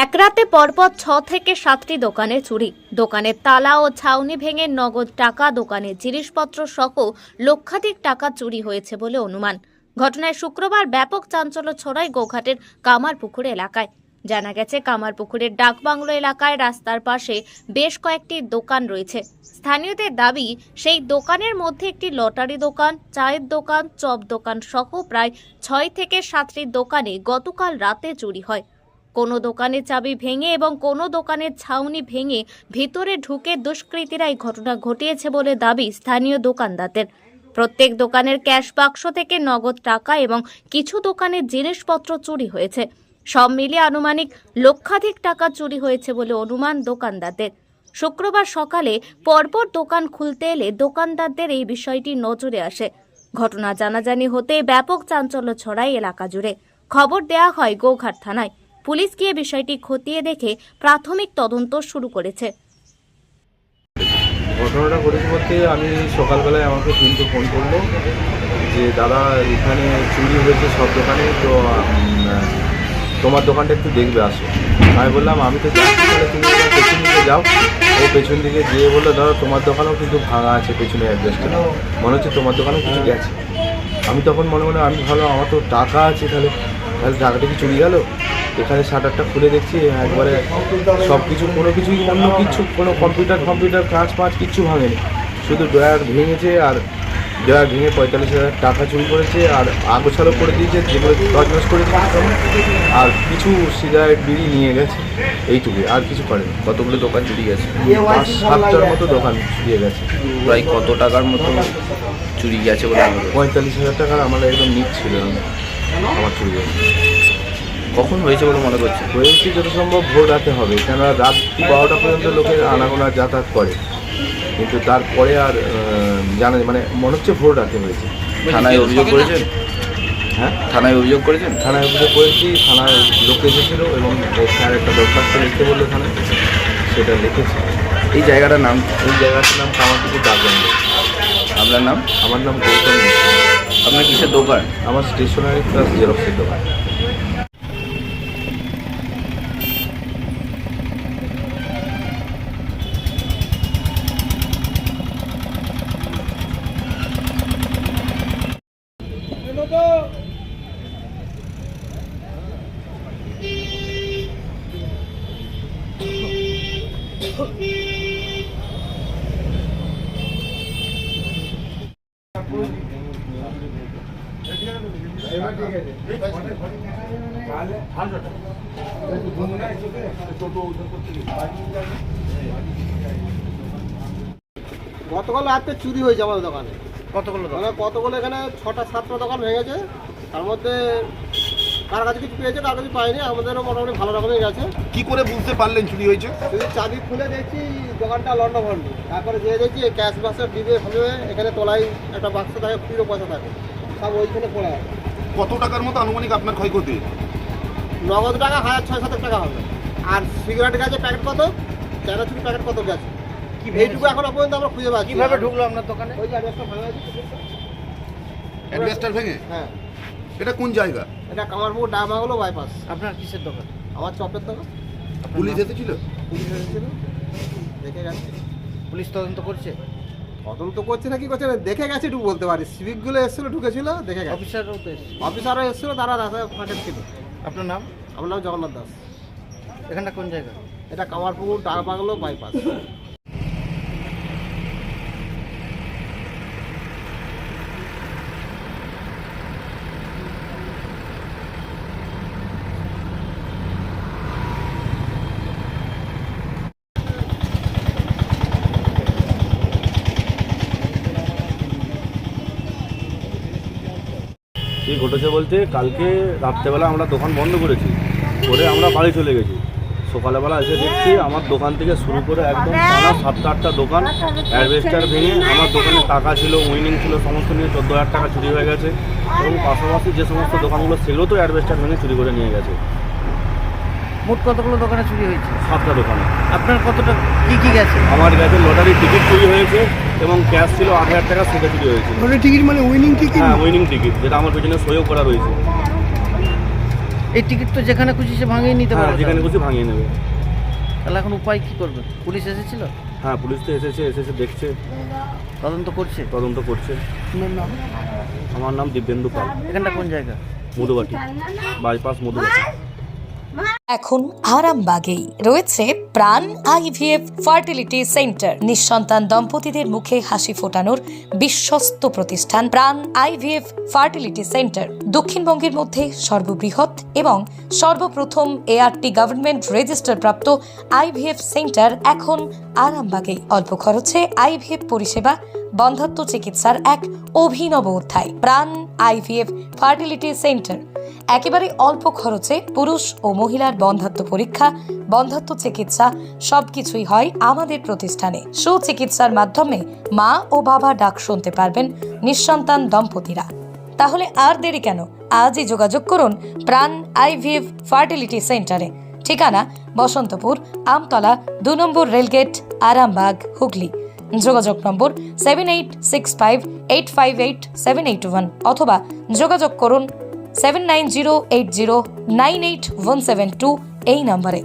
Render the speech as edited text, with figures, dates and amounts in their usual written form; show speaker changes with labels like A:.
A: এক রাতে পরপর 6 থেকে 7টি দোকানে চুরি। দোকানের তালা ও ছাউনি ভেঙে নগদ টাকা, দোকানের জিনিসপত্র সহ লক্ষাধিক টাকা চুরি হয়েছে বলে অনুমান। ঘটনায় শুক্রবার ব্যাপক চাঞ্চল্য ছড়ায় গোঘাটের কামারপুকুর এলাকায়। জানা গেছে, কামারপুকুরের ডাকবাংলো এলাকায় রাস্তার পাশে বেশ কয়েকটি দোকান রয়েছে। স্থানীয়দের দাবি, সেই দোকানের মধ্যে একটি লটারি দোকান, চায়ের দোকান, চপ দোকান সহ প্রায় 6 থেকে 7টি দোকানে গতকাল রাতে চুরি হয়। কোনো দোকানের চাবি ভেঙে এবং কোনো দোকানের ছাউনি ভেঙে ভিতরে ঢুকে দুষ্কৃতীরা এই ঘটনা ঘটিয়েছে বলে দাবি স্থানীয় দোকানদারদের। প্রত্যেক দোকানের ক্যাশ বাক্স থেকে নগদ টাকা এবং কিছু দোকানের জিনিসপত্র চুরি হয়েছে। সব মিলিয়ে আনুমানিক লক্ষাধিক টাকা চুরি হয়েছে বলে অনুমান দোকানদারদের। শুক্রবার সকালে পরপর দোকান খুলতে এলে দোকানদারদের এই বিষয়টি নজরে আসে। ঘটনা জানাজানি হতে ব্যাপক চাঞ্চল্য ছড়ায় এলাকা জুড়ে। খবর দেওয়া হয় গোঘাট থানায়। পুলিশ গিয়ে বিষয়টি খতিয়ে দেখে প্রাথমিক তদন্ত শুরু করেছে।
B: ঘটনাটা ঘটেছে বলতে, আমি সকালবেলায় আমাকে কিন্তু ফোন করলো যে দাদা এখানে চুরি হয়েছে সব দোকানে, তো তোমার দোকানটা একটু দেখবে আসো। আমি বললাম আমি তো যাচ্ছি, তাহলে তুমি পেছন দিকে যাও। ও পেছন দিকে যেয়ে বললো দাদা তোমার দোকানেও কিন্তু ভাঙা আছে, পেছনে অ্যাড্রেসটা মনে হচ্ছে তোমার দোকানেও কিছু গেছে। আমি তখন মনে মনে আমি ভালো, আমার তো টাকা আছে, তাহলে টাকাটা কি চুরি গেল? এখানে শাটারটা খুলে দেখছি একবারে সব কিছু, কোনো কিছুই অন্য কিছু, কোনো কম্পিউটার কাঁচ কিচ্ছু ভাঙেনি, শুধু ড্রয়ার ভেঙেছে। আর ড্রয়ার ভেঙে 45,000 টাকা চুরি করেছে, আর আগোছালো করে দিয়েছে যেগুলো তছনছ করে দিয়েছে, আর কিছু সিগারেট বিড়ি নিয়ে গেছে, এইটুকুই, আর কিছু করেনি। কতগুলো দোকান চুরি গেছে, 5-7টার মতো দোকান চুরিয়ে গেছে।
C: প্রায় কত টাকার মতো চুরি গেছে বলে?
B: 45,000 টাকার আমার একদম নিট ছিল আমার চুরি গেছে।
C: কখন হয়েছে বলে মনে করছে?
B: হয়েছে যত সম্ভব ভোর রাতে হবে, কেননা রাত 12টা পর্যন্ত লোকের আনাগোনা যাতায়াত করে, কিন্তু তারপরে আর জানা মানে মনে হচ্ছে ভোর রাতে হয়েছে।
C: থানায় অভিযোগ করেছেন?
B: হ্যাঁ,
C: থানায় অভিযোগ করেছেন?
B: থানায় অভিযোগ করেছি। থানায় লোক এসেছিলো এবং স্যার একটা দরখাস্ত লিখতে বললো থানায়, সেটা লিখেছি।
C: এই জায়গাটার নাম?
B: এই জায়গাটার নাম কামারপুকুর ডাকবাংলো।
C: আপনার নাম?
B: আমার নাম গৌতম।
C: আপনার কিসের দোকান?
B: আমার স্টেশনারি প্লাস জেরক্সের দোকান।
D: গতকাল রাতে চুরি হয়েছে আমাদের দোকানে।
C: কতগুলো?
D: কতগুলো এখানে 6টা-7টা দোকান ভেঙেছে। তার মধ্যে কার কাছে কিছু পেয়েছে, কার কাছে পাইনি। আমাদেরও মোটামুটি ভালো রকমই গেছে।
E: কি করে বুঝতে পারলেন চুরি হয়েছে?
D: যদি চাবি খুলে দেখছি দোকানটা লন্ডভন্ড, তারপরে যেয়ে দেখছি ক্যাশ বাক্সের ডিবে ফেলে এখানে তোলাই একটা বাক্স থাকে, পুরো পয়সা থাকে, সব ওইখানে পড়ে আছে।
E: কত টাকার মতো আনুমানিক আপনার ক্ষয়ক্ষতি?
D: নগদ টাকা 1,000-6,000 টাকা হবে। আর সিগারেট গেছে প্যাকেট কত, চানাচুরি প্যাকেট কত গেছে, এইটুকু এখনো পর্যন্ত আমরা খুঁজে পাচ্ছি।
C: কিভাবে ঢুকলো আপনার দোকানে?
D: ওই যে অ্যাড্রেসটা ভাঙা আছে।
E: অ্যাডভেস্টার ভেঙে?
D: হ্যাঁ,
E: এটা কোন জায়গা?
D: এটা কামারপুকুর ডাকবাংলো বাইপাস।
C: আপনার কিসের দোকান?
D: আমার চপের দোকান।
E: পুলিশ এসেছিল?
D: পুলিশ এসেছিল, দেখে গেছে।
C: পুলিশ তদন্ত করছে?
D: তদন্ত করছে না কি করছে না, দেখে গেছে একটু বলতে পারি। সিভিকগুলো এসেছিলো, ঢুকেছিল, দেখে গেছে।
C: অফিসারও তো এসেছে?
D: অফিসারও এসেছিলো, তারা রাস্তায় ফাঁকে ছিল।
C: আপনার নাম?
D: আমার নাম জগন্নাথ দাস।
C: এখানটা কোন জায়গা?
D: এটা কামারপুকুর ডাকবাংলো বাইপাস।
B: কী ঘটেছে বলতে, কালকে রাত্রেবেলা আমরা দোকান বন্ধ করেছি, করে আমরা বাড়ি চলে গেছি। সকালবেলা এসে দেখছি আমার দোকান থেকে শুরু করে একদম টানা 7-8টা দোকান অ্যাডভেস্টার ভেঙে, আমার দোকানে টাকা ছিল, উইনিং ছিল, সমস্ত নিয়ে 14,000 টাকা চুরি হয়ে গেছে। এবং পাশাপাশি যে সমস্ত দোকানগুলো সেগুলো তো অ্যাডভেস্টার ভেঙে চুরি করে নিয়ে গেছে।
C: মোট কতগুলো দোকানে চুরি হয়েছে?
B: 7টা দোকানে।
C: আপনার কতটা কি গেছে?
B: আমার কাছে লটারির টিকিট চুরি হয়েছে এবং ক্যাশ ছিল 8,000 টাকা, সেটা চুরি হয়েছে।
E: লটারি টিকিট মানে উইনিং টিকিট?
B: হ্যাঁ, উইনিং টিকিট, যেটা আমার পেছনে সইও করা রয়েছে।
F: এই টিকিট তো যেখানে খুশি সে ভাঙিয়ে নিতে
G: হ্যাঁ
F: পারে,
G: যেখানে খুশি ভাঙিয়ে নেবে।
F: তাহলে এখন উপায় কি করবে? পুলিশ এসেছিল,
G: হ্যাঁ পুলিশ তো এসেছে দেখছে,
F: তদন্ত করছে।
G: তদন্ত করছে। আমার নাম দিব্যেন্দু পাল,
F: এখানটা কোন জায়গা?
G: মধুবাটি, বাইপাস মধুবাটি।
H: এখন আরামবাগেই রয়েছে প্রাণ আইভিএফ ফার্টিলিটি সেন্টার। নিঃসন্তান দম্পতিদের মুখে হাসি ফোটানোর বিশ্বস্ত প্রতিষ্ঠান প্রাণ আইভিএফ ফার্টিলিটি সেন্টার দক্ষিণবঙ্গের মধ্যে সর্ববৃহৎ এবং সর্বপ্রথম এআরটি গভর্নমেন্ট রেজিস্টার প্রাপ্ত আইভিএফ সেন্টার এখন আরামবাগেই। অল্প খরচে আইভিএফ পরিষেবা, বন্ধ্যাত্ব চিকিৎসার এক অভিনব অধ্যায়। প্রাণ আইভিএফ ফার্টিলিটি সেন্টার একেবারে অল্প খরচে পুরুষ ও মহিলার বন্ধ্যাত্ব পরীক্ষা, বন্ধ্যাত্ব চিকিৎসা সবকিছুই হয় আমাদের প্রতিষ্ঠানে। সুচিকিৎসার মাধ্যমে মা ও বাবা ডাক শুনতে পারবেন নিঃসন্তান দম্পতিরা। তাহলে আর দেরি কেন? আজই যোগাযোগ করুন প্রাণ আইভিএফ ফার্টিলিটি সেন্টারে। ঠিকানা বসন্তপুর, আমতলা, 2 নম্বর রেলগেট, আরামবাগ, হুগলি। যোগাযোগ নম্বর 7865858781 অথবা যোগাযোগ করুন 7908098172 এই নম্বরে।